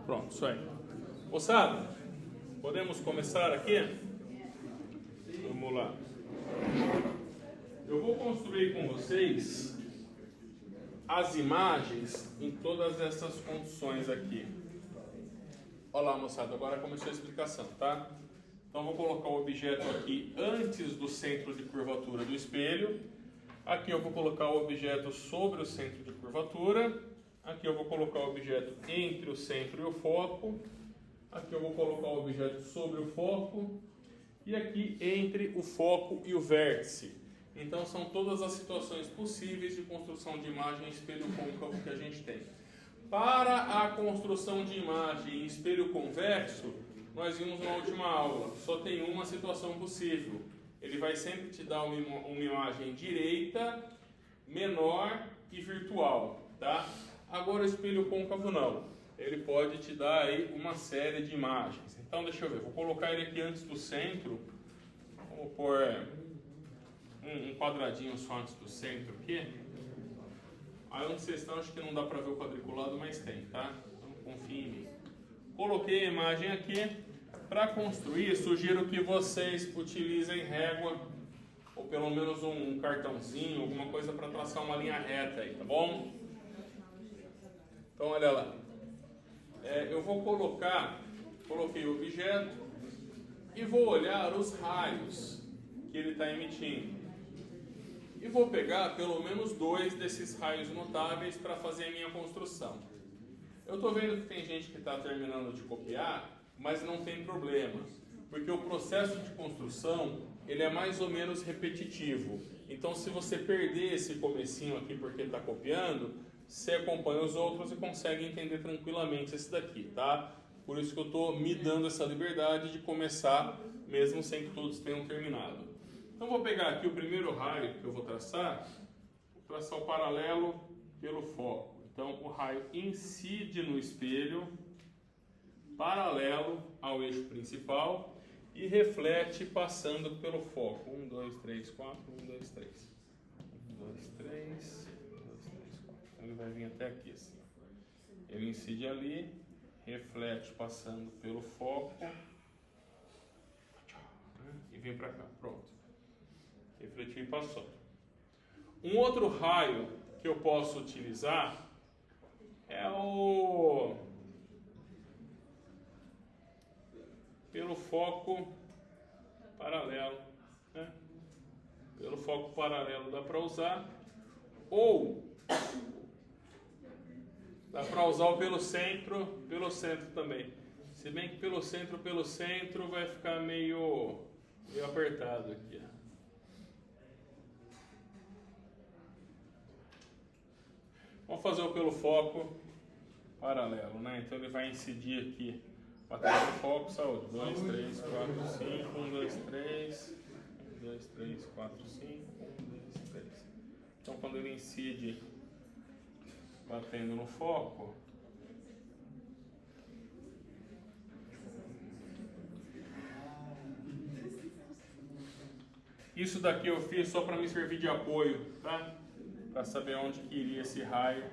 Pronto, isso aí. Moçada, podemos começar aqui? Vamos lá. Eu vou construir com vocês as imagens em todas essas condições aqui. Olha lá, moçada, agora começou a explicação, tá? Então, vou colocar o objeto aqui antes do centro de curvatura do espelho. Aqui eu vou colocar o objeto sobre o centro de curvatura. Aqui eu vou colocar o objeto entre o centro e o foco. Aqui eu vou colocar o objeto sobre o foco. E aqui entre o foco e o vértice. Então, são todas as situações possíveis de construção de imagem em espelho côncavo que a gente tem. Para a construção de imagem em espelho convexo, nós vimos na última aula, só tem uma situação possível. Ele vai sempre te dar uma imagem direita, menor e virtual, tá? Agora o espelho côncavo não. Ele pode te dar aí uma série de imagens. Então deixa eu ver, vou colocar ele aqui antes do centro. Vamos pôr um quadradinho só antes do centro aqui. Aí onde vocês estão, acho que não dá para ver o quadriculado, mas tem, tá? Então confia em mim. Coloquei a imagem aqui. Para construir, sugiro que vocês utilizem régua, ou pelo menos um cartãozinho, alguma coisa para traçar uma linha reta aí, tá bom? Então olha lá. Eu vou coloquei o objeto e vou olhar os raios que ele está emitindo. E vou pegar pelo menos 2 desses raios notáveis para fazer a minha construção. Eu estou vendo que tem gente que está terminando de copiar, mas não tem problema, porque o processo de construção ele é mais ou menos repetitivo. Então, se você perder esse comecinho aqui porque está copiando, você acompanha os outros e consegue entender tranquilamente esse daqui, tá? Por isso que eu estou me dando essa liberdade de começar, mesmo sem que todos tenham terminado. Então, vou pegar aqui o primeiro raio que eu vou traçar o paralelo pelo foco. Então, o raio incide no espelho, paralelo ao eixo principal e reflete passando pelo foco. 1, 2, 3, 4, 1, 2, 3. 1, 2, 3, 1, 2, 3, 4. Ele vai vir até aqui assim. Ele incide ali, reflete passando pelo foco e vem para cá. Pronto. Refletiu e passou. Um outro raio que eu posso utilizar é pelo foco paralelo, né? Pelo foco paralelo dá para usar, ou dá para usar o pelo centro também. Se bem que pelo centro vai ficar meio apertado aqui. Vamos fazer o pelo foco paralelo, né? Então ele vai incidir aqui. Batendo no foco, saúde. 2, 3, 4, 5. 1, 2, 3. 1, 2, 3, 4, 5. 1, 2, 3. Então, quando ele incide batendo no foco, isso daqui eu fiz só para me servir de apoio, tá? Para saber onde que iria esse raio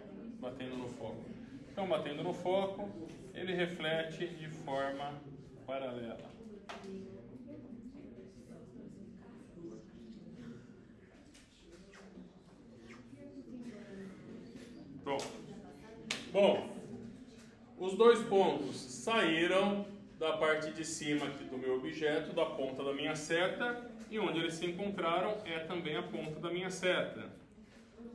batendo no foco. Então, batendo no foco, ele reflete de forma paralela. Pronto. Bom, os 2 pontos saíram da parte de cima aqui do meu objeto, da ponta da minha seta, e onde eles se encontraram é também a ponta da minha seta.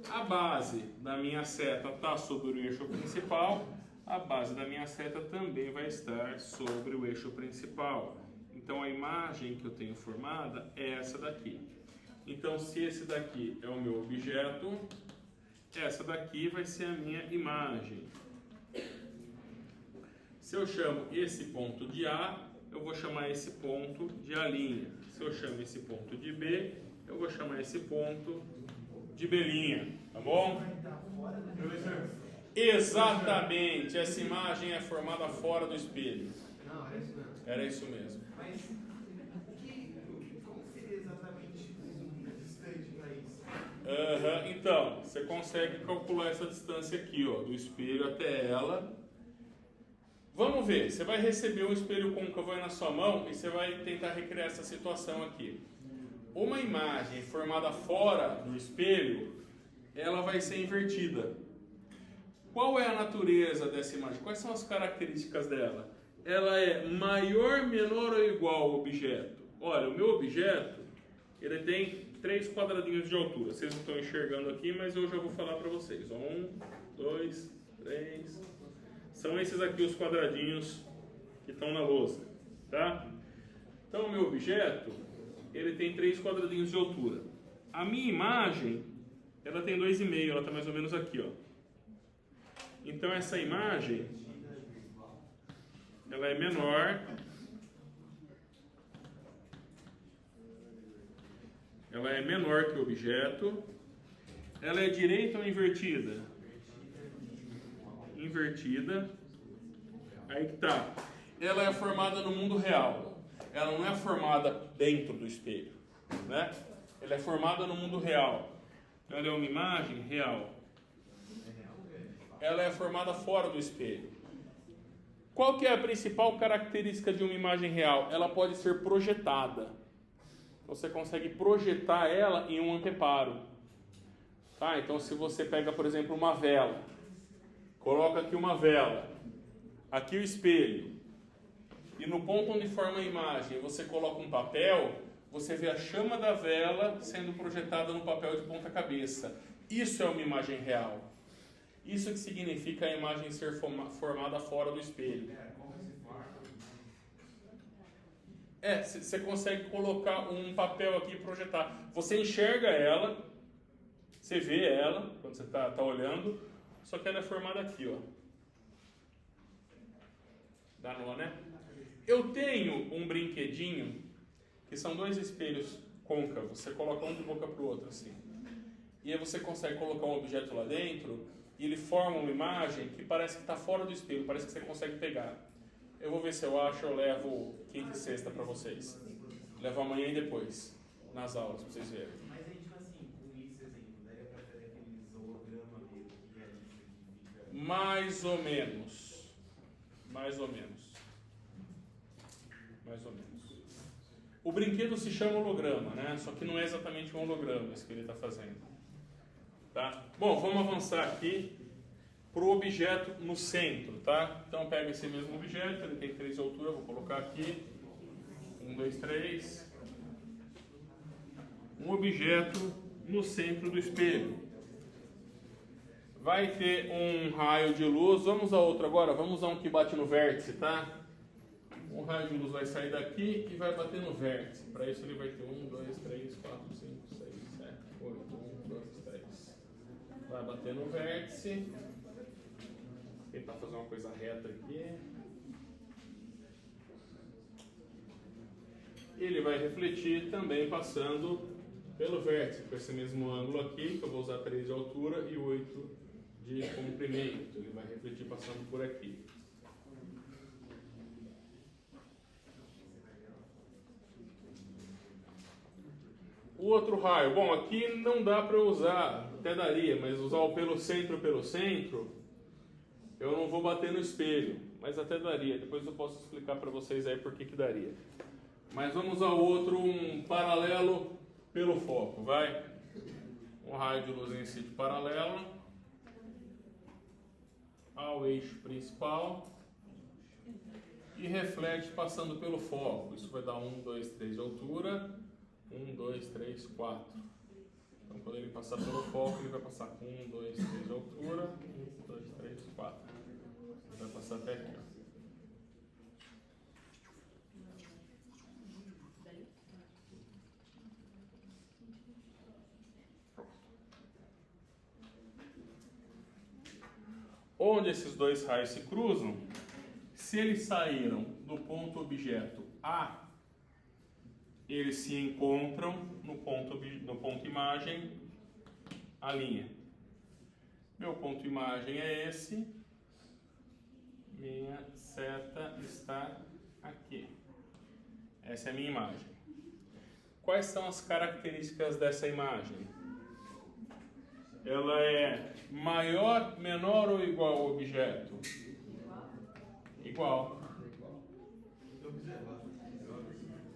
A base da minha seta está sobre o eixo principal, a base da minha seta também vai estar sobre o eixo principal. Então a imagem que eu tenho formada é essa daqui. Então se esse daqui é o meu objeto, essa daqui vai ser a minha imagem. Se eu chamo esse ponto de A, eu vou chamar esse ponto de A'. Se eu chamo esse ponto de B, eu vou chamar esse ponto de B', tá bom? Exatamente, essa imagem é formada fora do espelho. Não, era isso mesmo. Era isso mesmo. Mas como seria exatamente distante para isso? Então, você consegue calcular essa distância aqui, ó, do espelho até ela. Vamos ver, você vai receber um espelho côncavo aí na sua mão e você vai tentar recriar essa situação aqui. Uma imagem formada fora do espelho, ela vai ser invertida. Qual é a natureza dessa imagem? Quais são as características dela? Ela é maior, menor ou igual ao objeto? Olha, o meu objeto, ele tem 3 quadradinhos de altura. Vocês não estão enxergando aqui, mas eu já vou falar para vocês. 1, 2, 3. São esses aqui os quadradinhos que estão na lousa, tá? Então, o meu objeto, ele tem 3 quadradinhos de altura. A minha imagem, ela tem 2,5, ela está mais ou menos aqui, ó. Então, essa imagem, ela é menor. Ela é menor que o objeto. Ela é direita ou invertida? Invertida. Aí que tá. Ela é formada no mundo real. Ela não é formada dentro do espelho, né? Ela é formada no mundo real. Ela é uma imagem real. Ela é formada fora do espelho. Qual que é a principal característica de uma imagem real? Ela pode ser projetada. Você consegue projetar ela em um anteparo. Tá? Então, se você pega, por exemplo, uma vela, coloca aqui uma vela, aqui o espelho, e no ponto onde forma a imagem você coloca um papel, você vê a chama da vela sendo projetada no papel de ponta cabeça. Isso é uma imagem real. Isso que significa a imagem ser formada fora do espelho. Você consegue colocar um papel aqui e projetar. Você enxerga ela, você vê ela quando você está olhando, só que ela é formada aqui, ó. Dá nó, né? Eu tenho um brinquedinho que são 2 espelhos côncavos. Você coloca um de boca para o outro assim. E aí você consegue colocar um objeto lá dentro e ele forma uma imagem que parece que está fora do espelho, parece que você consegue pegar. Eu vou ver se eu acho, eu levo quinta e sexta para vocês. Levo amanhã e depois, nas aulas, para vocês verem. Mas a gente, assim, com esse exemplo, daria para fazer aqueles hologramas mesmo, que fica... Mais ou menos. Mais ou menos. Mais ou menos. O brinquedo se chama holograma, né? Só que não é exatamente um holograma isso que ele está fazendo. Tá? Bom, vamos avançar aqui para o objeto no centro, tá? Então pega esse mesmo objeto, ele tem 3 de altura, vou colocar aqui. 1, 2, 3. Um objeto no centro do espelho. Vai ter um raio de luz. Vamos a outro agora, vamos a um que bate no vértice, tá? Um raio de luz vai sair daqui e vai bater no vértice. Para isso ele vai ter 1, 2, 3, 4, 5, 6, 7, 8, 1, 2, 3. Vai bater no vértice. Vou tentar fazer uma coisa reta aqui. Ele vai refletir também passando pelo vértice, com esse mesmo ângulo aqui, que eu vou usar 3 de altura e 8 de comprimento. Ele vai refletir passando por aqui. O outro raio, bom, aqui não dá para usar, até daria, mas usar o pelo centro, eu não vou bater no espelho, mas até daria. Depois eu posso explicar para vocês aí por que daria. Mas vamos ao outro, um paralelo pelo foco, vai? Um raio de luz em sítio paralelo ao eixo principal e reflete passando pelo foco. Isso vai dar 1, 2, 3 de altura. 1, 2, 3, 4. Então, quando ele passar pelo foco, ele vai passar com 1, 2, 3 de altura. 1, 2, 3, 4. Ele vai passar até aqui, ó. Onde esses 2 raios se cruzam, se eles saíram do ponto objeto A, eles se encontram no ponto imagem, a linha. Meu ponto imagem é esse, minha seta está aqui. Essa é a minha imagem. Quais são as características dessa imagem? Ela é maior, menor ou igual ao objeto? igual.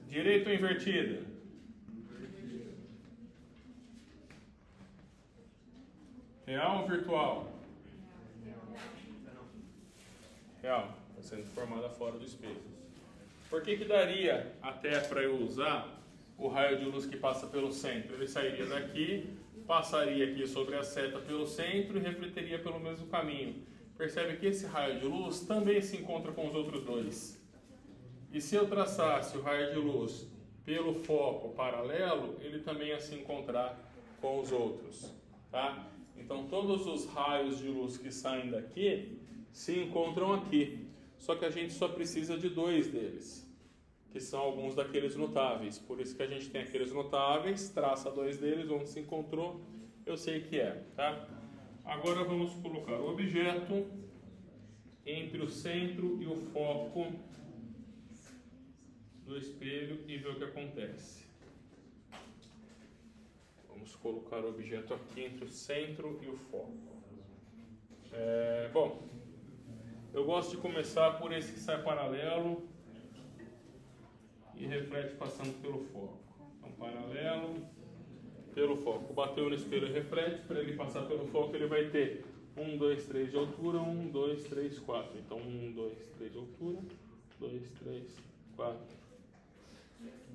Direita ou invertida? Real ou virtual? Real. Está sendo formada fora do espelho. Por que daria até para eu usar o raio de luz que passa pelo centro? Ele sairia daqui, passaria aqui sobre a seta pelo centro e refletiria pelo mesmo caminho. Percebe que esse raio de luz também se encontra com os outros dois. E se eu traçasse o raio de luz pelo foco paralelo, ele também ia se encontrar com os outros. Tá? Então todos os raios de luz que saem daqui se encontram aqui. Só que a gente só precisa de dois deles, que são alguns daqueles notáveis. Por isso que a gente tem aqueles notáveis, traça dois deles, onde se encontrou, eu sei que é. Tá? Agora vamos colocar o objeto entre o centro e o foco do espelho e ver o que acontece. Vamos colocar o objeto aqui entre o centro e o foco. Bom, eu gosto de começar por esse que sai paralelo e reflete passando pelo foco. Então, paralelo, pelo foco. Bateu no espelho e reflete. Para ele passar pelo foco, ele vai ter 1, 2, 3 de altura, 1, 2, 3, 4. Então, 1, 2, 3 de altura, 2, 3, 4.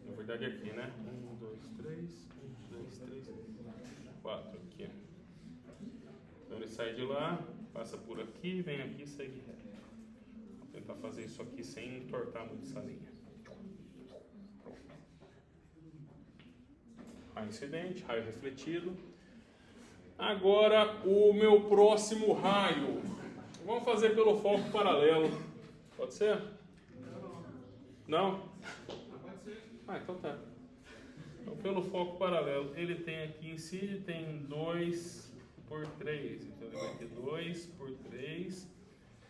Na verdade, aqui, né? 1, 2, 3, 1, 2, 3, 4. Aqui. Então, ele sai de lá, passa por aqui, vem aqui e segue reto. Vou tentar fazer isso aqui sem entortar muito essa linha. Raio incidente, raio refletido. Agora o meu próximo raio. Vamos fazer pelo foco paralelo. Pode ser? Não? Então tá. Então pelo foco paralelo, ele tem aqui em si, tem 2 por 3. Então ele vai ter 2 por 3.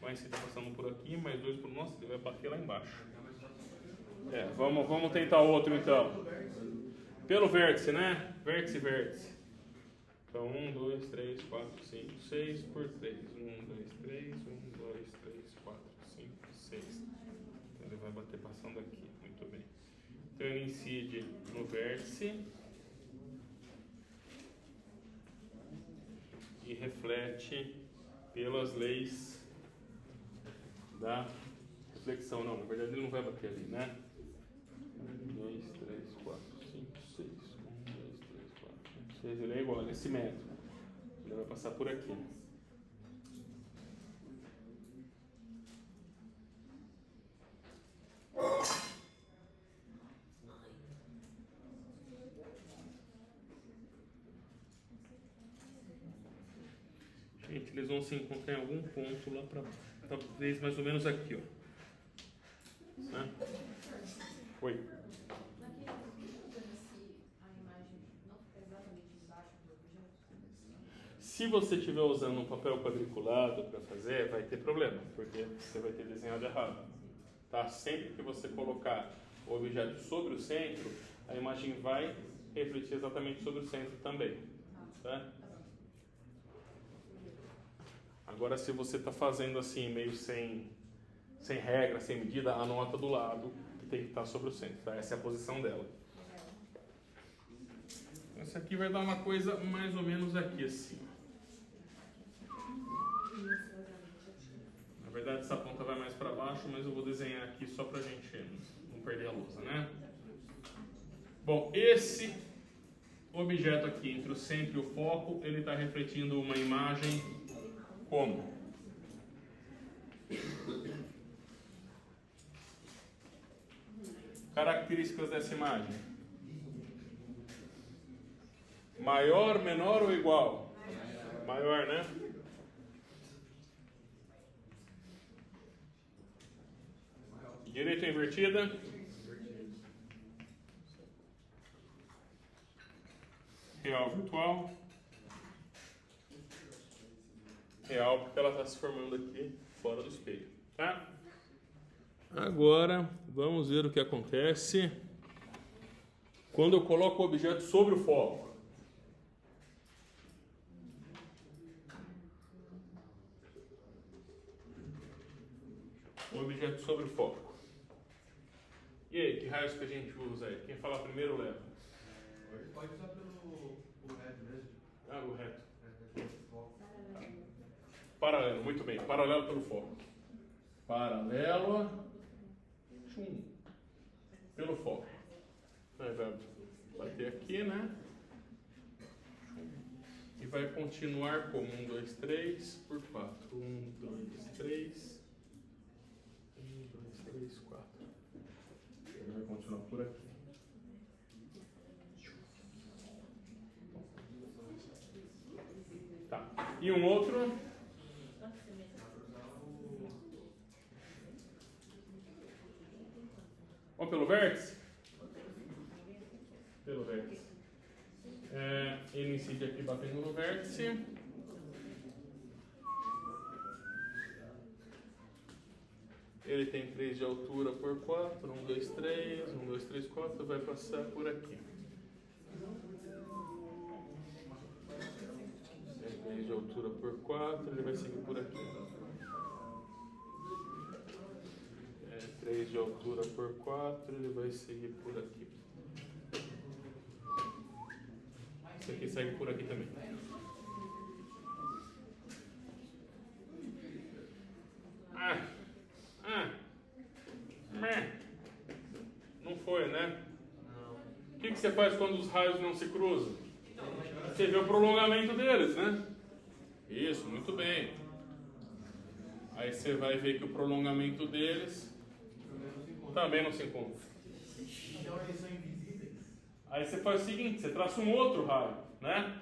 Mas se está passando por aqui, mais 2 por... Nossa, ele vai bater lá embaixo. Vamos tentar outro então. Pelo vértice, né? Vértice, vértice. Então, 1, 2, 3, 4, 5, 6 por 3. 1, 2, 3, 1, 2, 3, 4, 5, 6. Então, ele vai bater passando aqui. Muito bem. Então, ele incide no vértice. E reflete pelas leis da reflexão. Não, na verdade, ele não vai bater ali, né? 1, 2, 3, 4, 5, 6. 1, 2, 3, 4, 5, 6. Ele é igual, ele é simétrico. Ele vai passar por aqui. Gente, eles vão se encontrar em algum ponto lá para talvez mais ou menos aqui, ó. Né? Oi. Se você estiver usando um papel quadriculado para fazer, vai ter problema, porque você vai ter desenhado errado. Tá? Sempre que você colocar o objeto sobre o centro, a imagem vai refletir exatamente sobre o centro também. Tá? Agora, se você está fazendo assim, meio sem regra, sem medida, anota do lado que tem que estar sobre o centro. Tá? Essa é a posição dela. Essa aqui vai dar uma coisa mais ou menos aqui assim. Na verdade, essa ponta vai mais para baixo, mas eu vou desenhar aqui só para a gente não perder a lousa, né? Bom, esse objeto aqui entre o centro e o foco, ele está refletindo uma imagem como? Características dessa imagem. Maior, menor ou igual? Maior, né? Direita invertida. Real virtual. Real porque ela está se formando aqui fora do espelho. Tá? Agora vamos ver o que acontece quando eu coloco o objeto sobre o foco. o objeto sobre o foco. E aí, que raios que a gente usa aí? Quem falar primeiro leva. Pode usar pelo reto mesmo. Ah, o reto. Foco. Paralelo, muito bem. Paralelo pelo foco. Paralelo. Tchum. Pelo foco. Vai bater aqui, né? E vai continuar como 1, 2, 3 por 4. 1, 2, 3. 1, 2, 3, 4. Ele vai continuar por aqui. Tá. E um outro. Vamos pelo vértice? Pelo vértice. Ele incide aqui batendo no vértice. Ele tem 3 de altura por 4. 1, 2, 3. 1, 2, 3, 4. Vai passar por aqui. Tem 3 de altura por 4. Ele vai seguir por aqui. 3 de altura por 4. Ele vai seguir por aqui. Esse aqui segue por aqui também. Não foi, né? O que você faz quando os raios não se cruzam? Você vê o prolongamento deles, né? Isso, muito bem. Aí você vai ver que o prolongamento deles também não se encontra. Então eles são invisíveis. Aí você faz o seguinte, você traça um outro raio, né?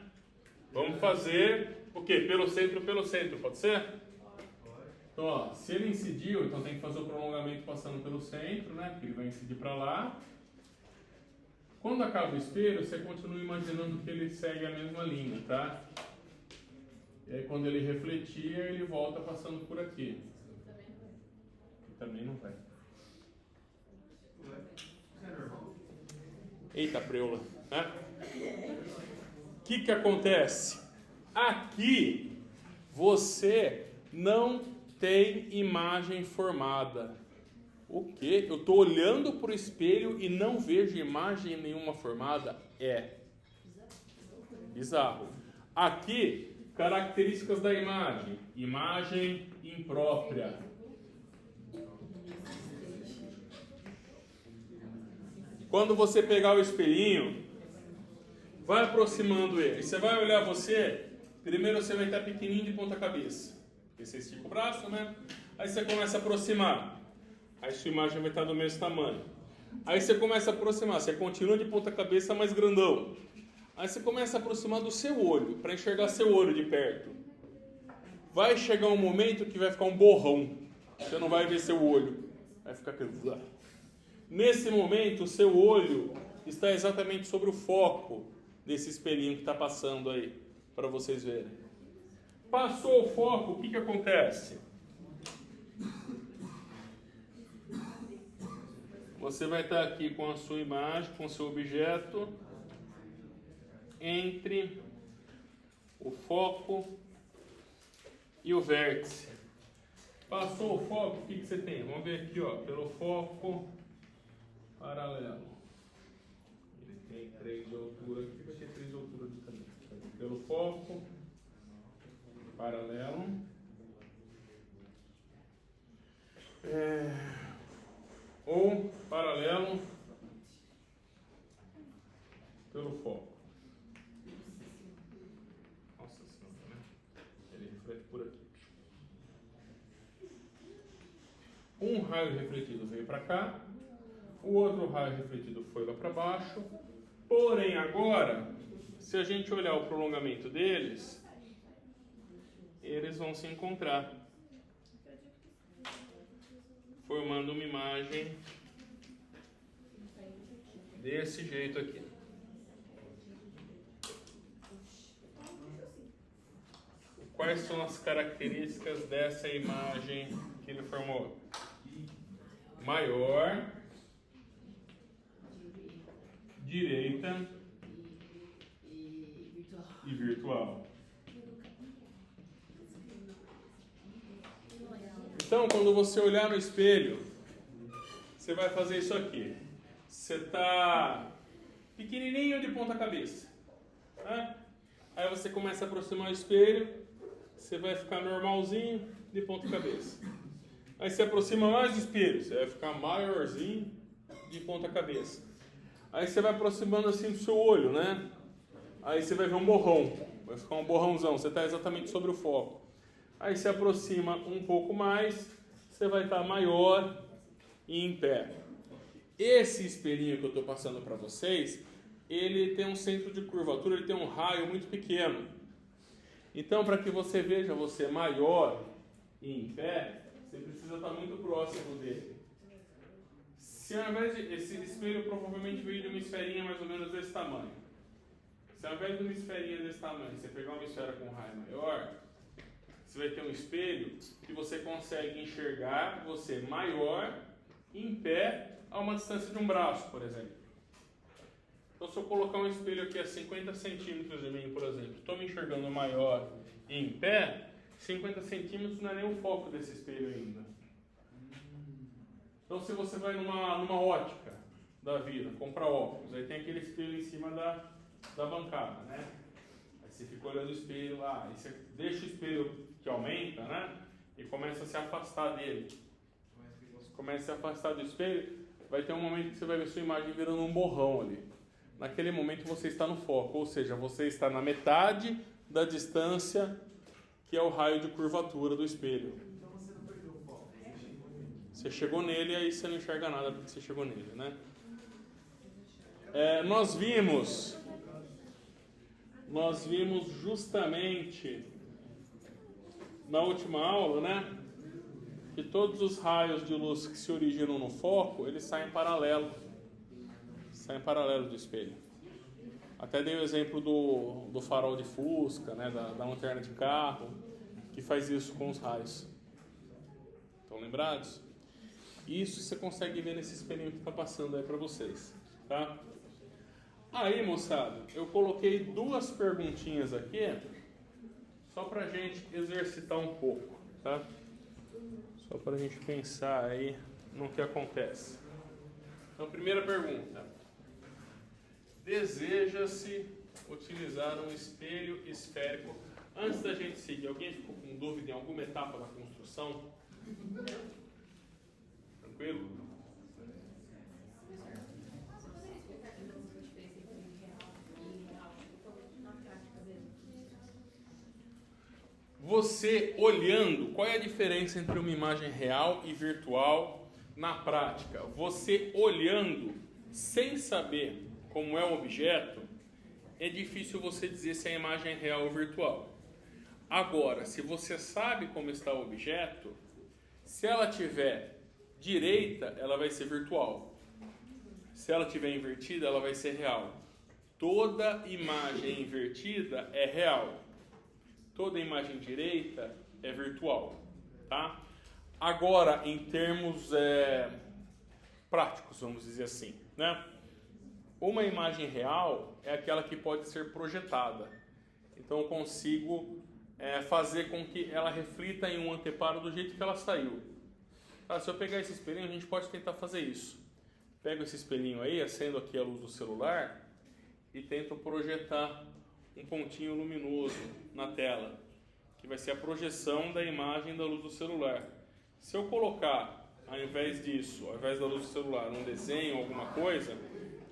Vamos fazer o quê? Pelo centro, pode ser? Então, ó, se ele incidiu, então tem que fazer o prolongamento passando pelo centro, né? Porque ele vai incidir para lá. Quando acaba o espelho, você continua imaginando que ele segue a mesma linha, tá? E aí quando ele refletir, ele volta passando por aqui. E também não vai. Eita preula, né? O que acontece? Aqui você não tem imagem formada. O quê? Eu estou olhando para o espelho e não vejo imagem nenhuma formada? É bizarro. Aqui, características da imagem. Imagem imprópria. Quando você pegar o espelhinho, vai aproximando ele. Você vai olhar você, primeiro você vai estar pequenininho de ponta cabeça. Porque você estica o braço, né? Aí você começa a aproximar. Aí sua imagem vai estar do mesmo tamanho. Aí você começa a aproximar, você continua de ponta cabeça mais grandão. Aí você começa a aproximar do seu olho, para enxergar seu olho de perto. Vai chegar um momento que vai ficar um borrão. Você não vai ver seu olho. Vai ficar aquele... Nesse momento, o seu olho está exatamente sobre o foco desse espelhinho que está passando aí, para vocês verem. Passou o foco, o que acontece? Você vai estar aqui com a sua imagem, com o seu objeto, entre o foco e o vértice. Passou o foco, o que você tem? Vamos ver aqui, ó, pelo foco paralelo. Ele tem 3 de altura aqui, vai ter 3 de altura aqui também. Pelo foco paralelo. Ou paralelo pelo foco. Nossa Senhora, né? Ele reflete por aqui. Um raio refletido veio para cá, o outro raio refletido foi lá para baixo. Porém, agora, se a gente olhar o prolongamento deles, eles vão se encontrar, formando uma imagem desse jeito aqui. Quais são as características dessa imagem que ele formou? Maior, direita e virtual. Então, quando você olhar no espelho, você vai fazer isso aqui. Você está pequenininho de ponta cabeça, né? Aí você começa a aproximar o espelho, você vai ficar normalzinho de ponta cabeça. Aí você aproxima mais do espelho, você vai ficar maiorzinho de ponta cabeça. Aí você vai aproximando assim do seu olho, né? Aí você vai ver um borrão, vai ficar um borrãozão, você está exatamente sobre o foco. Aí você aproxima um pouco mais, você vai estar maior e em pé. Esse espelhinho que eu estou passando para vocês, ele tem um centro de curvatura, ele tem um raio muito pequeno. Então, para que você veja você maior e em pé, você precisa estar muito próximo dele. Se ao invés de, esse espelho provavelmente veio de uma esferinha mais ou menos desse tamanho. Se ao invés de uma esferinha desse tamanho, você pegar uma esfera com raio maior, você vai ter um espelho que você consegue enxergar você maior em pé a uma distância de um braço, por exemplo. Então, se eu colocar um espelho aqui a 50 centímetros de mim, por exemplo, estou me enxergando maior e em pé, 50 centímetros não é nem o foco desse espelho ainda. Então, se você vai numa ótica da vida, comprar óculos, aí tem aquele espelho em cima da bancada, né? Aí você fica olhando o espelho lá, aí você deixa o espelho que aumenta, né? E começa a se afastar dele. Você começa a se afastar do espelho, vai ter um momento que você vai ver sua imagem virando um borrão ali. Naquele momento você está no foco, ou seja, você está na metade da distância que é o raio de curvatura do espelho. Então você não perdeu o foco, você chegou nele e aí você não enxerga nada porque você chegou nele, né? Nós vimos justamente na última aula, né, que todos os raios de luz que se originam no foco, eles saem paralelo do espelho. Até dei o exemplo do farol de Fusca, né, da lanterna de carro, que faz isso com os raios. Estão lembrados? Isso você consegue ver nesse espelhinho que está passando aí para vocês, tá? Aí, moçada, eu coloquei 2 perguntinhas aqui, só para a gente exercitar um pouco, tá? Só para a gente pensar aí no que acontece. Então, primeira pergunta. Deseja-se utilizar um espelho esférico. Antes da gente seguir, alguém ficou com dúvida em alguma etapa da construção? Tranquilo? Você olhando, qual é a diferença entre uma imagem real e virtual na prática? Você olhando sem saber como é o objeto, é difícil você dizer se a imagem é real ou virtual. Agora, se você sabe como está o objeto, se ela estiver direita, ela vai ser virtual. Se ela estiver invertida, ela vai ser real. Toda imagem invertida é real. Toda imagem direita é virtual, tá? Agora, em termos práticos, vamos dizer assim, né? Uma imagem real é aquela que pode ser projetada. Então, eu consigo fazer com que ela reflita em um anteparo do jeito que ela saiu. Tá? Se eu pegar esse espelhinho, a gente pode tentar fazer isso. Pego esse espelhinho aí, acendo aqui a luz do celular e tento projetar um pontinho luminoso na tela, que vai ser a projeção da imagem da luz do celular. Se eu colocar, ao invés disso, ao invés da luz do celular, um desenho, alguma coisa,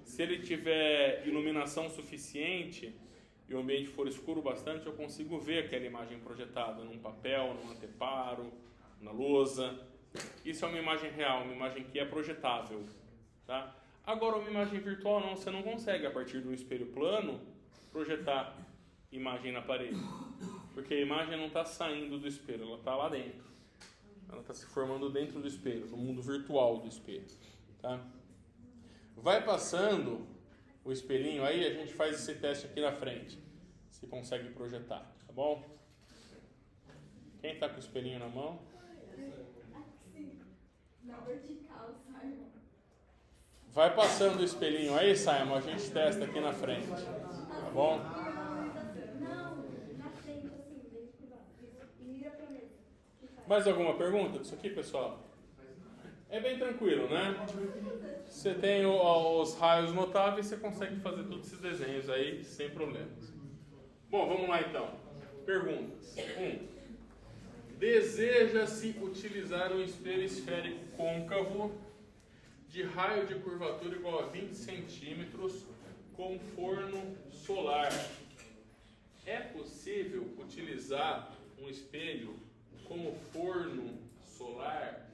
se ele tiver iluminação suficiente e o ambiente for escuro bastante, eu consigo ver aquela imagem projetada num papel, num anteparo, na lousa. Isso é uma imagem real, uma imagem que é projetável, tá? Agora, uma imagem virtual não, você não consegue, a partir de um espelho plano, projetar imagem na parede, porque a imagem não está saindo do espelho, ela está lá dentro, ela está se formando dentro do espelho, no mundo virtual do espelho, tá? Vai passando o espelhinho aí, a gente faz esse teste aqui na frente, se consegue projetar, tá bom? Quem está com o espelhinho na mão? Assim, na vertical, Simon. Vai passando o espelhinho aí, Simon, a gente testa aqui na frente, tá bom? Não, na frente, assim, bem curvado. Isso, e mira pra mesa. Mais alguma pergunta disso aqui, pessoal? É bem tranquilo, né? Você tem os raios notáveis, você consegue fazer todos esses desenhos aí sem problemas. Bom, vamos lá então. Perguntas. 1. Deseja-se utilizar um espelho esférico côncavo de raio de curvatura igual a 20 centímetros com forno solar. É possível utilizar um espelho como forno solar?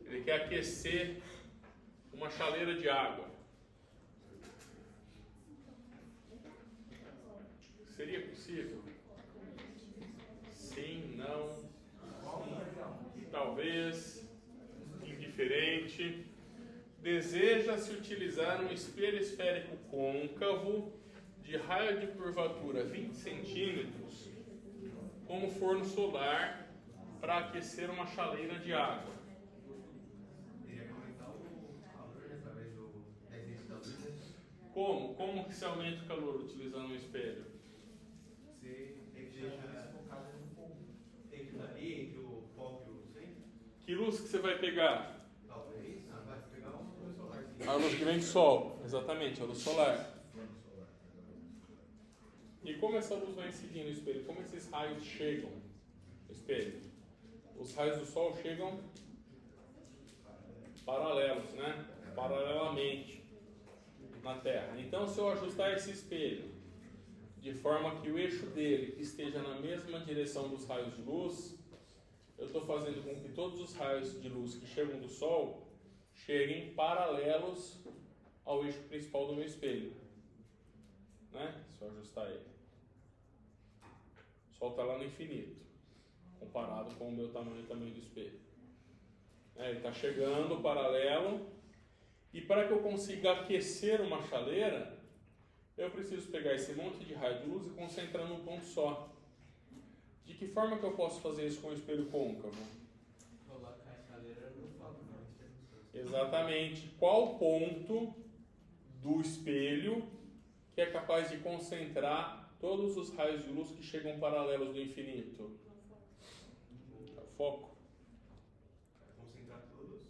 Ele quer aquecer uma chaleira de água. Seria possível? Sim, não, sim, talvez, indiferente. Deseja-se utilizar um espelho esférico côncavo de raio de curvatura 20 centímetros como forno solar para aquecer uma chaleira de água. Teria que aumentar o calor através da intensidade da luz. Como? Como que se aumenta o calor utilizando um espelho? Você tem que deixar isso focado no fogo. Tem que ali entre o foco e o centro. Que luz que você vai pegar? Talvez. Vai pegar uma luz solar. Sim. A luz que vem do sol. Exatamente, a luz solar. E como essa luz vai incidir no espelho? Como esses raios chegam no espelho? Os raios do sol chegam paralelos, né? Paralelamente na Terra. Então, se eu ajustar esse espelho de forma que o eixo dele esteja na mesma direção dos raios de luz, eu estou fazendo com que todos os raios de luz que chegam do Sol cheguem paralelos ao eixo principal do meu espelho, né? Se eu ajustar ele. O Sol está lá no infinito, comparado com o meu tamanho e o tamanho do espelho. Ele está chegando paralelo, e para que eu consiga aquecer uma chaleira, eu preciso pegar esse monte de raio de luz e concentrar num ponto só. De que forma que eu posso fazer isso com o espelho côncavo? Colocar a chaleira no foco, não. Exatamente. Qual ponto do espelho que é capaz de concentrar todos os raios de luz que chegam paralelos do infinito? É o foco. Concentrar todos.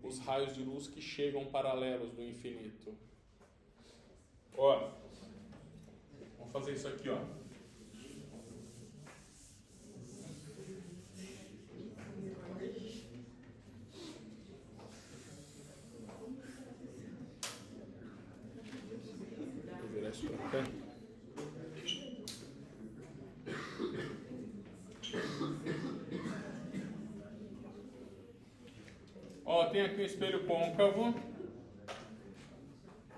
Os raios de luz que chegam paralelos do infinito. Ó, vamos fazer isso aqui, ó. Vou virar isso pra cá. Ó, tem aqui um espelho côncavo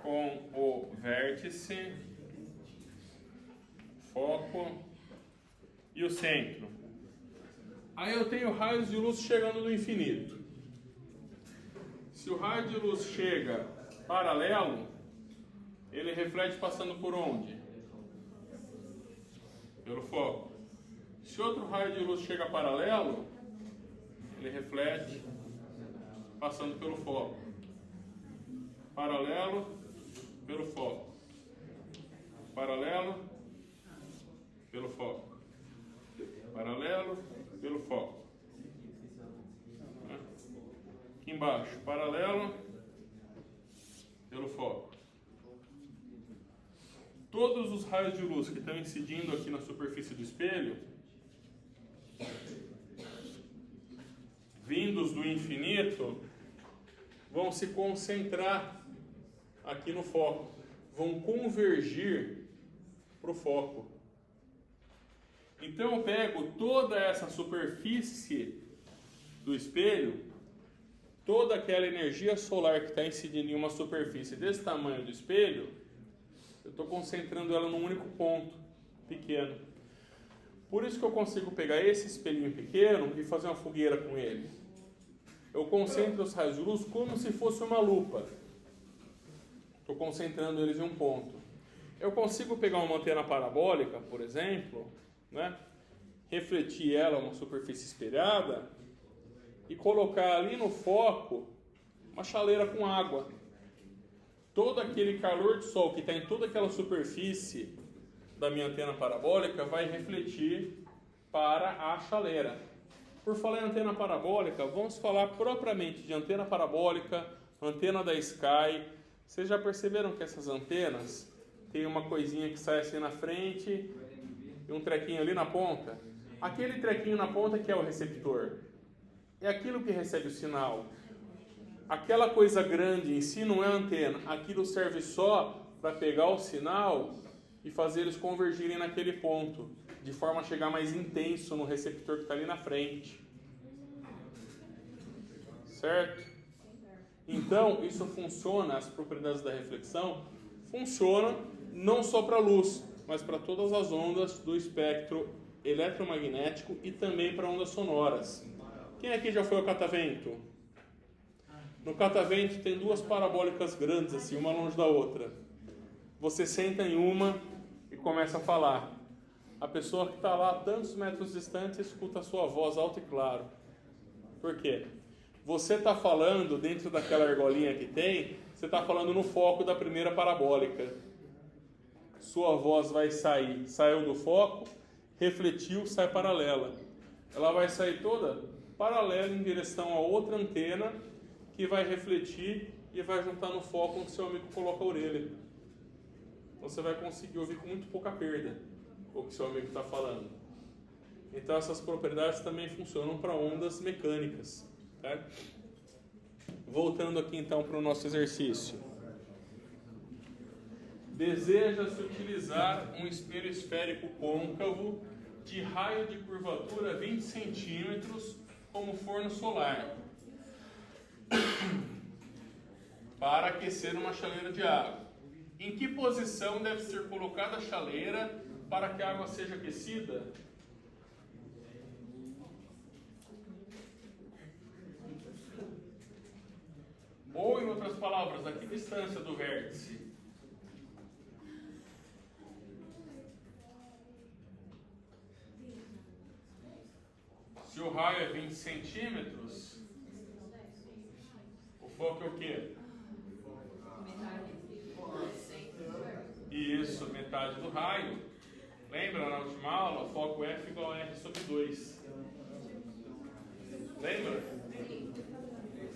com o vértice, foco e o centro. Aí eu tenho raios de luz chegando do infinito. Se o raio de luz chega paralelo, ele reflete passando por onde? Pelo foco. Se outro raio de luz chega paralelo, ele reflete passando pelo foco. Paralelo, pelo foco. Paralelo, pelo foco. Paralelo, pelo foco. Aqui embaixo, paralelo, pelo foco. Todos os raios de luz que estão incidindo aqui na superfície do espelho, vindos do infinito, vão se concentrar aqui no foco, vão convergir para o foco. Então eu pego toda essa superfície do espelho, toda aquela energia solar que está incidindo em uma superfície desse tamanho do espelho, eu estou concentrando ela num único ponto pequeno. Por isso que eu consigo pegar esse espelhinho pequeno e fazer uma fogueira com ele. Eu concentro os raios de luz como se fosse uma lupa. Estou concentrando eles em um ponto. Eu consigo pegar uma antena parabólica, por exemplo, né? Refletir ela a uma superfície espelhada e colocar ali no foco uma chaleira com água. Todo aquele calor de sol que está em toda aquela superfície da minha antena parabólica vai refletir para a chaleira. Por falar em antena parabólica, vamos falar propriamente de antena parabólica, antena da Sky. Vocês já perceberam que essas antenas tem uma coisinha que sai assim na frente e um trequinho ali na ponta? Aquele trequinho na ponta que é o receptor. É aquilo que recebe o sinal. Aquela coisa grande em si não é antena. Aquilo serve só para pegar o sinal e fazer eles convergirem naquele ponto, de forma a chegar mais intenso no receptor que está ali na frente. Certo? Então, isso funciona, as propriedades da reflexão funcionam não só para a luz, mas para todas as ondas do espectro eletromagnético e também para ondas sonoras. Quem aqui já foi ao catavento? No catavento tem duas parabólicas grandes, assim, uma longe da outra. Você senta em uma e começa a falar. A pessoa que está lá a tantos metros distante escuta a sua voz alta e claro. Por quê? Você está falando dentro daquela argolinha que tem, você está falando no foco da primeira parabólica. Sua voz vai sair, saiu do foco, refletiu, sai paralela. Ela vai sair toda paralela em direção a outra antena que vai refletir e vai juntar no foco onde seu amigo coloca a orelha. Você vai conseguir ouvir com muito pouca perda o que seu amigo está falando. Então essas propriedades também funcionam para ondas mecânicas. Tá? Voltando aqui então para o nosso exercício. Deseja-se utilizar um espelho esférico côncavo de raio de curvatura 20 centímetros como forno solar para aquecer uma chaleira de água. Em que posição deve ser colocada a chaleira para que a água seja aquecida? Ou, em outras palavras, a que distância do vértice? Se o raio é 20 centímetros, o foco é o quê? Isso, metade do raio. Lembra na última aula? O foco F igual a R sobre 2. Lembra?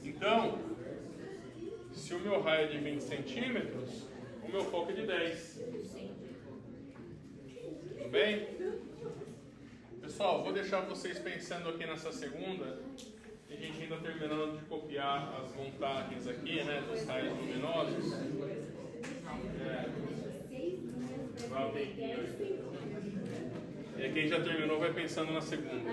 Então, se o meu raio é de 20 centímetros, o meu foco é de 10. Tudo bem? Pessoal, vou deixar vocês pensando aqui nessa segunda. A gente ainda terminando de copiar as montagens aqui, né, dos raios luminosos. Vai um tempinho aí. E quem já terminou vai pensando na segunda.